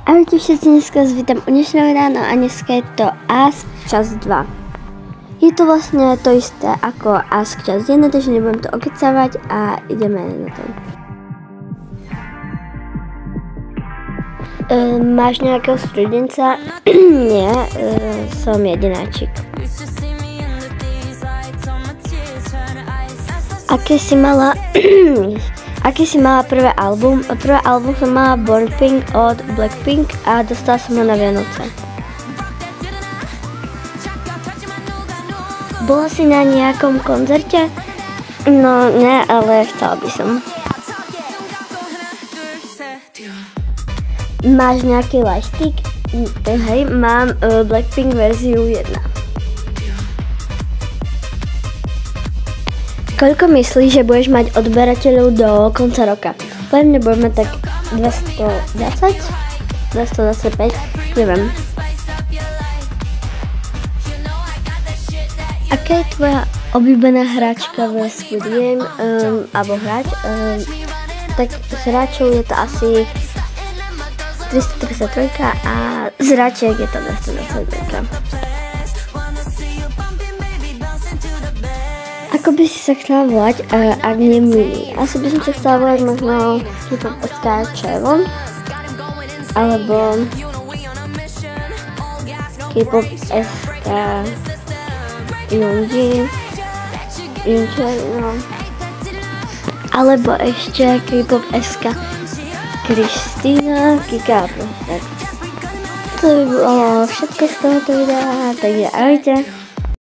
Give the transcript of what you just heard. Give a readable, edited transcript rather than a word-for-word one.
Ahojte všetci, dneska vás vítam u dnešného rána a dneska je to Ask čas 2. Je to vlastne to isté ako Ask čas 1, takže nebudem to okecávať a ideme na to. Máš nejakého studenca? Nie, som jedináčik. Aký si mala prvé album? Prvé album som mala Born Pink od Blackpink a dostala som ho na Vianoce. Bola si na nejakom koncerte? No ne, ale chcela by som. Máš nejaký lightstick? Hej, mám Blackpink verziu 1. Koľko myslíš, že budeš mať odberateľov do konca roka? Podľa mňa budeme tak 220? 225? Neviem. Aká je tvoja obľúbená hráčka v Squid Game? Alebo hráč? Tak s hráčov je to asi 333 a z hráčiek je to 223. Ako by si sa chcela volať, ak nie Mini? Asi by som sa chcela volať možno K-pop SK Červon, alebo K-pop SK Yunjin, no. Alebo ešte K-pop SK Kristýna, Kika. To by bolo všetko z tohoto videa, takže ahojte.